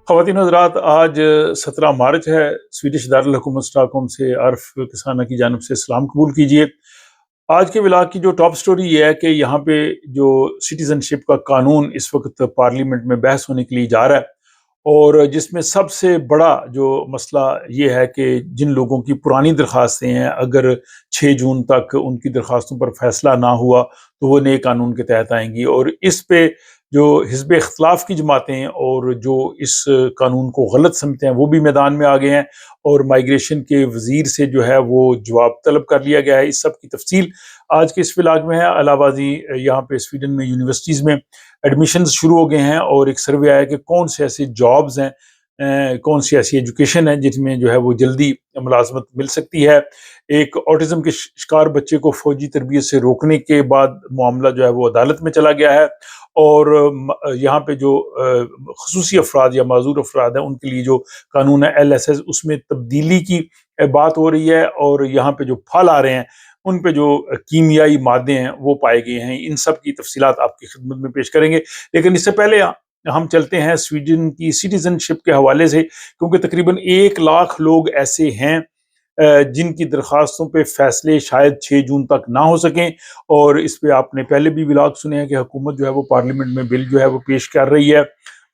ख़वातीन हज़रात, आज 17 मार्च है। स्वीडिश दारुल स्टॉकहोम से आरफ किसाना की जानिब से सलाम कबूल कीजिए। आज के व्लॉग की जो टॉप स्टोरी ये है कि यहाँ पे जो सिटीज़नशिप का कानून इस वक्त पार्लियामेंट में बहस होने के लिए जा रहा है, और जिसमें सबसे बड़ा जो मसला ये है कि जिन लोगों की पुरानी दरख्वास्तें हैं, अगर 6 जून तक उनकी दरख्वास्तों पर फैसला ना हुआ तो वो नए कानून के तहत आएंगी। और इस पे जो हिज़्ब इख्तिलाफ की जमातें और जो इस कानून को गलत समझते हैं वो भी मैदान में आ गए हैं, और माइग्रेशन के वज़ीर से जो है वो जवाब तलब कर लिया गया है। इस सब की तफसील आज के इस व्लॉग में है। अलावाजी यहाँ पे स्वीडन में यूनिवर्सिटीज़ में एडमिशन्स शुरू हो गए हैं, और एक सर्वे आया कि कौन से ऐसे जॉब्स हैं, कौन सी ऐसी एजुकेशन है जिसमें जो है वो जल्दी मुलाजमत मिल सकती है। एक ऑटिज़म के शिकार बच्चे को फौजी तरबियत से रोकने के बाद मामला जो है वो अदालत में चला गया है, और यहाँ पे जो खसूसी अफराद या माजूर अफराद हैं उनके लिए जो कानून है LSS, उसमें तब्दीली की बात हो रही है। और यहाँ पे जो फल आ रहे हैं उन पे जो कीमियाई मादे हैं वो पाए गए हैं। इन सब की तफसीलात आपकी खिदमत में पेश करेंगे, लेकिन इससे पहले हम चलते हैं स्वीडन की सिटीजनशिप के हवाले से, क्योंकि तकरीबन 1 लाख लोग ऐसे हैं जिनकी दरख्वास्तों पे फैसले शायद 6 जून तक ना हो सकें। और इस पे आपने पहले भी व्लॉग सुने हैं कि हुकूमत जो है वो पार्लियामेंट में बिल जो है वो पेश कर रही है,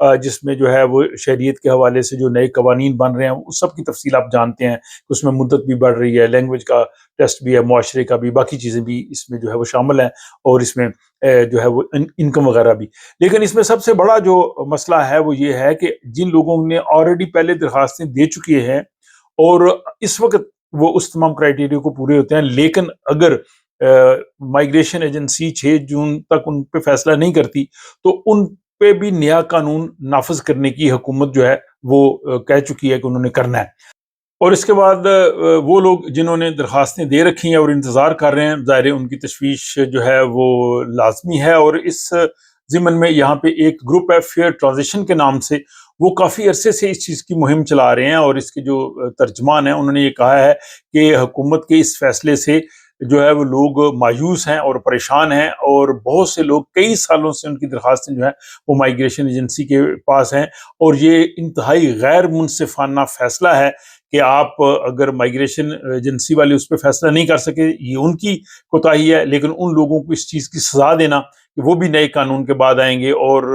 जिसमें जो है वो शरीयत के हवाले से जो नए कवानीन बन रहे हैं उस सब की तफसील आप जानते हैं। उसमें मुद्दत भी बढ़ रही है, लैंग्वेज का टेस्ट भी है, मुआशरे का भी, बाकी चीज़ें भी इसमें जो है वो शामिल हैं, और इसमें जो है वो इनकम वगैरह भी। लेकिन इसमें सबसे बड़ा जो मसला है वो ये है कि जिन लोगों ने ऑलरेडी पहले दरखास्तें दे चुकी हैं और इस वक्त वो उस तमाम क्राइटेरिया को पूरे होते हैं, लेकिन अगर माइग्रेशन एजेंसी 6 जून तक उन पे फैसला नहीं करती तो उन पे भी नया कानून नाफिज करने की हुकूमत जो है वो कह चुकी है कि उन्होंने करना है। और इसके बाद वो लोग जिन्होंने दरखास्तें दे रखी हैं और इंतज़ार कर रहे हैं, ज़ाहिर है उनकी तशवीश जो है वो लाजमी है। और इस ज़िमन में यहाँ पे एक ग्रुप है फेयर ट्रांजिशन के नाम से, वो काफ़ी अरसे से इस चीज़ की मुहिम चला रहे हैं, और इसके जो तर्जमान हैं उन्होंने ये कहा है कि हुकूमत के इस फैसले से जो है वो लोग मायूस हैं और परेशान हैं, और बहुत से लोग कई सालों से उनकी दरखास्तें जो है वो माइग्रेशन एजेंसी के पास हैं। और ये इंतहाई गैर मुनसिफाना फैसला है कि आप अगर माइग्रेशन एजेंसी वाले उस पर फैसला नहीं कर सके, ये उनकी कोताही है। लेकिन उन लोगों को इस चीज़ की सजा देना कि वो भी नए कानून के बाद आएंगे और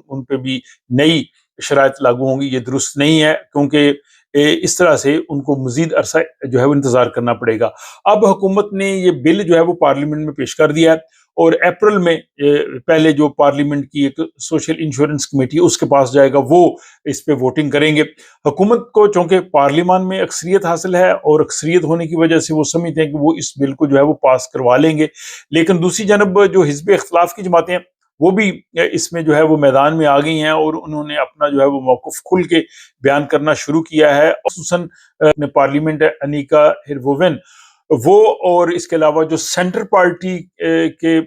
उन पे भी नई शराइत लागू होंगी, ये दुरुस्त नहीं है, क्योंकि इस तरह से उनको मजीद अरसा जो है वो इंतजार करना पड़ेगा। अब हुकूमत ने ये बिल जो है वो पार्लियामेंट में पेश कर दिया है, और अप्रैल में पहले जो पार्लियामेंट की एक सोशल इंश्योरेंस कमेटी है उसके पास जाएगा, वो इस पे वोटिंग करेंगे। हुकूमत को चूंकि पार्लियामान में अक्सरियत हासिल है, और अक्सरियत होने की वजह से वो समझते हैं कि वो इस बिल को जो है वो पास करवा लेंगे। लेकिन दूसरी जानब जो हिज़्ब इख्तिलाफ की जमातें हैं वो भी इसमें जो है वो मैदान में आ गई हैं, और उन्होंने अपना जो है वो मौक़िफ़ खुल के बयान करना शुरू किया है। खुसूसन अपने पार्लियामेंट अनिका हिरवोवेन, वो और इसके अलावा जो सेंटर पार्टी के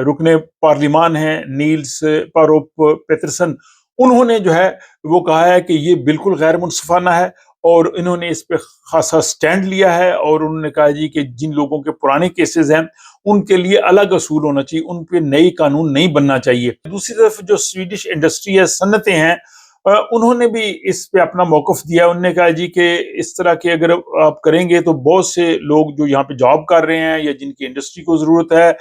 रुकने पार्लिमान हैं नील्स पारोप पेटरसन, उन्होंने जो है वो कहा है कि ये बिल्कुल गैर मुनसिफाना है, और इन्होंने इस पे खासा स्टैंड लिया है। और उन्होंने कहा जी कि जिन लोगों के पुराने केसेस हैं उनके लिए अलग असूल होना चाहिए, उन पे नई कानून नहीं बनना चाहिए। दूसरी तरफ जो स्वीडिश इंडस्ट्री है, सन्नतें हैं, उन्होंने भी इस पे अपना मौक़िफ़ दिया। उन्होंने कहा जी कि इस तरह के अगर आप करेंगे तो बहुत से लोग जो यहाँ पे जॉब कर रहे हैं या जिनकी इंडस्ट्री को ज़रूरत है,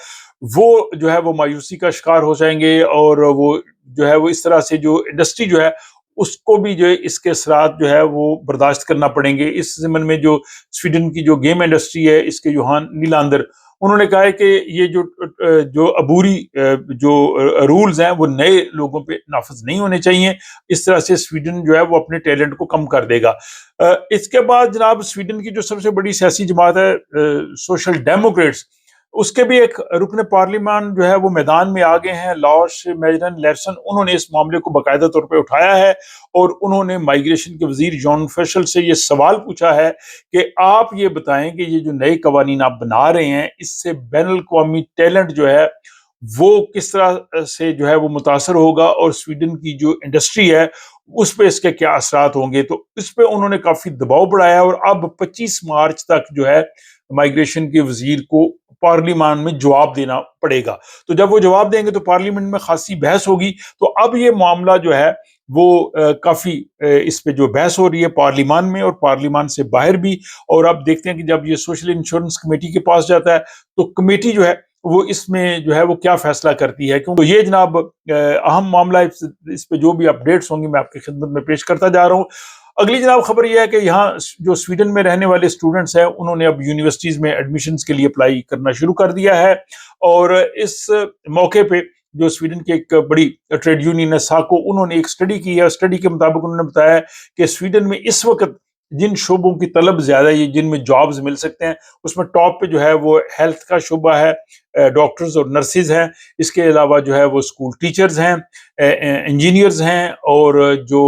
वो जो है वो मायूसी का शिकार हो जाएंगे, और वो जो है वो इस तरह से जो इंडस्ट्री जो है उसको भी जो है इसके असरात जो है वो बर्दाश्त करना पड़ेंगे। इस ज़िमन में जो स्वीडन की जो गेम इंडस्ट्री है, इसके योहान नीलांदर, उन्होंने कहा है कि ये जो अबूरी जो रूल्स हैं वो नए लोगों पे नाफिज नहीं होने चाहिए। इस तरह से स्वीडन जो है वो अपने टैलेंट को कम कर देगा। इसके बाद जनाब स्वीडन की जो सबसे बड़ी सियासी जमात है सोशल डेमोक्रेट्स, उसके भी एक रुकन पार्लियामान जो है वो मैदान में आ गए हैं, लॉर्स मेजरन लेरसन। उन्होंने इस मामले को बाकायदा तौर पे उठाया है, और उन्होंने माइग्रेशन के वजीर जॉन फेशल से ये सवाल पूछा है कि आप ये बताएं कि ये जो नए कवानीन आप बना रहे हैं इससे बैनुल अक़वामी टैलेंट जो है वो किस तरह से जो है वो मुतासर होगा, और स्वीडन की जो इंडस्ट्री है उस पे इसके क्या असरात होंगे। तो इस पे उन्होंने काफी दबाव बढ़ाया, और अब 25 मार्च तक जो है माइग्रेशन के वजीर को पार्लियामान में जवाब देना पड़ेगा। तो जब वो जवाब देंगे तो पार्लियामेंट में खासी बहस होगी। तो अब ये मामला जो है وہ کافی اس پہ جو بحث ہو رہی ہے پارلیمان میں اور پارلیمان سے باہر بھی. اور آپ دیکھتے ہیں کہ جب یہ سوشل انشورنس کمیٹی کے پاس جاتا ہے تو کمیٹی جو ہے وہ اس میں جو ہے وہ کیا فیصلہ کرتی ہے. کیونکہ یہ جناب اہم معاملہ اس پہ جو بھی اپڈیٹس ہوں گی میں آپ کی خدمت میں پیش کرتا جا رہا ہوں. اگلی جناب خبر یہ ہے کہ یہاں جو سویڈن میں رہنے والے اسٹوڈنٹس ہیں انہوں نے اب یونیورسٹیز میں ایڈمیشنز کے لیے اپلائی کرنا شروع کر دیا ہے. اور اس موقع پہ جو سویڈن کی ایک بڑی ٹریڈ یونین ہے ساکو، انہوں نے ایک اسٹڈی کی ہے. اسٹڈی کے مطابق انہوں نے بتایا کہ سویڈن میں اس وقت جن شعبوں کی طلب زیادہ ہے جن میں جابز مل سکتے ہیں اس میں ٹاپ پہ جو ہے وہ ہیلتھ کا شعبہ ہے، ڈاکٹرز اور نرسز ہیں. اس کے علاوہ جو ہے وہ اسکول ٹیچرز ہیں، انجینئرز ہیں، اور جو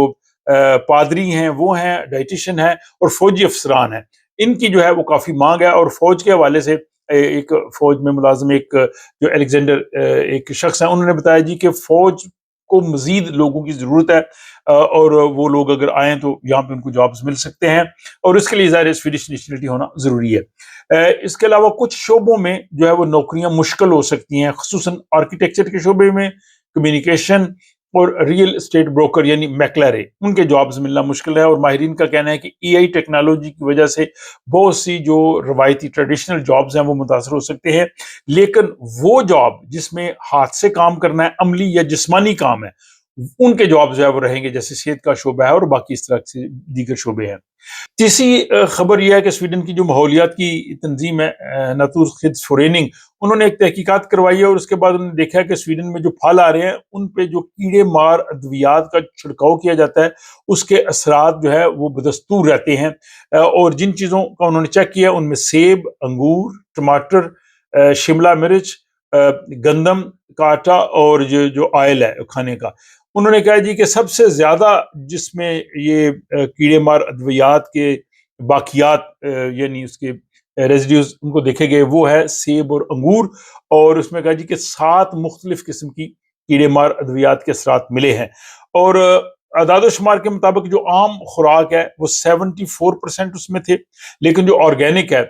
پادری ہیں وہ ہیں، ڈائٹیشین ہیں، اور فوجی افسران ہیں. ان کی جو ہے وہ کافی مانگ ہے. اور فوج کے حوالے سے ایک فوج میں ملازم ایک جو الیگزینڈر ایک شخص ہیں انہوں نے بتایا جی کہ فوج کو مزید لوگوں کی ضرورت ہے اور وہ لوگ اگر آئیں تو یہاں پہ ان کو جابز مل سکتے ہیں اور اس کے لیے ظاہر سویڈش نیشنلٹی ہونا ضروری ہے. اس کے علاوہ کچھ شعبوں میں جو ہے وہ نوکریاں مشکل ہو سکتی ہیں، خصوصاً آرکیٹیکچر کے شعبے میں، کمیونیکیشن اور ریئل اسٹیٹ بروکر یعنی میکلرے، ان کے جابز ملنا مشکل ہے. اور ماہرین کا کہنا ہے کہ اے آئی ٹیکنالوجی کی وجہ سے بہت سی جو روایتی ٹریڈیشنل جابز ہیں وہ متاثر ہو سکتے ہیں، لیکن وہ جاب جس میں ہاتھ سے کام کرنا ہے، عملی یا جسمانی کام ہے، ان کے جاب جو ہے وہ رہیں گے، جیسے صحت کا شعبہ ہے اور باقی اس طرح سے دیگر شعبے ہیں. تیسری خبر یہ ہے کہ سویڈن کی جو ماحولیات کی تنظیم ہے ناتورخیدسفوریننگ، انہوں نے ایک تحقیقات کروائی ہے اور اس کے بعد انہوں نے دیکھا ہے کہ سویڈن میں جو پھل آ رہے ہیں ان پہ جو کیڑے مار ادویات کا چھڑکاؤ کیا جاتا ہے اس کے اثرات جو ہے وہ بدستور رہتے ہیں. اور جن چیزوں کا انہوں نے چیک کیا ان میں سیب، انگور، ٹماٹر، شملہ مرچ، گندم کا آٹا اور جو آئل ہے کھانے کا، انہوں نے کہا جی کہ سب سے زیادہ جس میں یہ کیڑے مار ادویات کے باقیات یعنی اس کے ریزیڈیوز ان کو دیکھے گئے وہ ہے سیب اور انگور. اور اس میں کہا جی کہ 7 مختلف قسم کی کیڑے مار ادویات کے اثرات ملے ہیں. اور اعداد و شمار کے مطابق جو عام خوراک ہے وہ 74% اس میں تھے، لیکن جو آرگینک ہے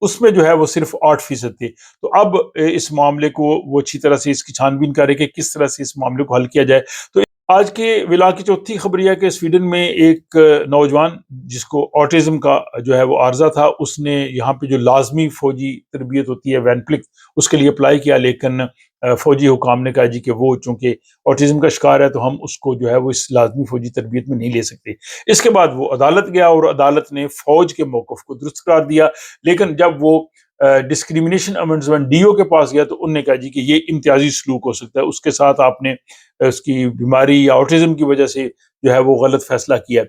اس میں جو ہے وہ صرف 8% تھے. تو اب اس معاملے کو وہ اچھی طرح سے اس کی چھان بین کرے کہ کس طرح سے اس معاملے کو حل کیا جائے. تو آج کے ولا کی چوتھی خبر یہ ہے کہ سویڈن میں ایک نوجوان جس کو آٹزم کا جو ہے وہ عارضہ تھا، اس نے یہاں پہ جو لازمی فوجی تربیت ہوتی ہے وینپلک، اس کے لیے اپلائی کیا، لیکن فوجی حکام نے کہا جی کہ وہ چونکہ آٹزم کا شکار ہے تو ہم اس کو جو ہے وہ اس لازمی فوجی تربیت میں نہیں لے سکتے. اس کے بعد وہ عدالت گیا اور عدالت نے فوج کے موقف کو درست قرار دیا، لیکن جب وہ ڈسکریمنیشن امینڈمنٹ ڈی او کے پاس گیا تو انہوں نے کہا جی کہ یہ امتیازی سلوک ہو سکتا ہے، اس کے ساتھ آپ نے اس کی بیماری یا آٹزم کی وجہ سے جو ہے وہ غلط فیصلہ کیا.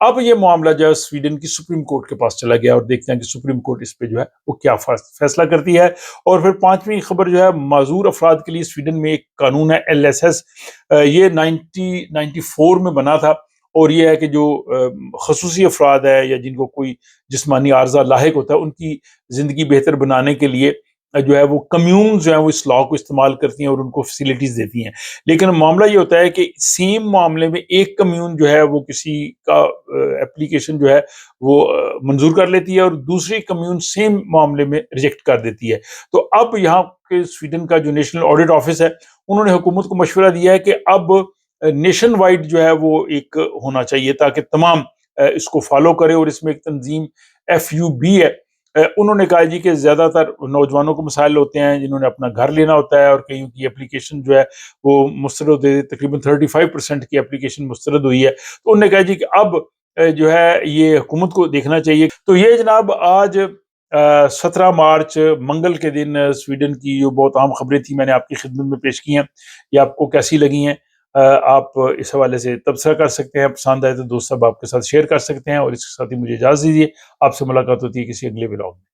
اب یہ معاملہ جو ہے سویڈن کی سپریم کورٹ کے پاس چلا گیا اور دیکھتے ہیں کہ سپریم کورٹ اس پہ جو ہے وہ کیا فیصلہ کرتی ہے. اور پھر پانچویں خبر جو ہے معذور افراد کے لیے سویڈن میں ایک قانون ہے LSS، یہ 1994 میں بنا تھا اور یہ ہے کہ جو خصوصی افراد ہے یا جن کو کوئی جسمانی عارضہ لاحق ہوتا ہے ان کی زندگی بہتر بنانے کے لیے جو ہے وہ کمیون جو ہے وہ اس لا کو استعمال کرتی ہیں اور ان کو فیسیلیٹیز دیتی ہیں. لیکن معاملہ یہ ہوتا ہے کہ سیم معاملے میں ایک کمیون جو ہے وہ کسی کا اپلیکیشن جو ہے وہ منظور کر لیتی ہے اور دوسری کمیون سیم معاملے میں ریجیکٹ کر دیتی ہے. تو اب یہاں کے سویڈن کا جو نیشنل آڈٹ آفس ہے انہوں نے حکومت کو مشورہ دیا ہے کہ اب نیشن وائڈ جو ہے وہ ایک ہونا چاہیے تاکہ تمام اس کو فالو کرے. اور اس میں ایک تنظیم FUB ہے، انہوں نے کہا جی کہ زیادہ تر نوجوانوں کو مسائل ہوتے ہیں جنہوں نے اپنا گھر لینا ہوتا ہے اور کہیں کی اپلیکیشن جو ہے وہ مسترد ہوتے، تقریباً 35% کی اپلیکیشن مسترد ہوئی ہے. تو انہوں نے کہا جی کہ اب جو ہے یہ حکومت کو دیکھنا چاہیے. تو یہ جناب آج 17 مارچ منگل کے دن سویڈن کی جو بہت اہم خبریں تھیں میں نے آپ کی خدمت میں پیش کی ہیں. یہ آپ کو کیسی لگی ہیں آپ اس حوالے سے تبصرہ کر سکتے ہیں، پسند آئے تو دوست صاحب آپ کے ساتھ شیئر کر سکتے ہیں. اور اس کے ساتھ ہی مجھے اجازت دیجیے، آپ سے ملاقات ہوتی ہے کسی اگلے ولاگ میں.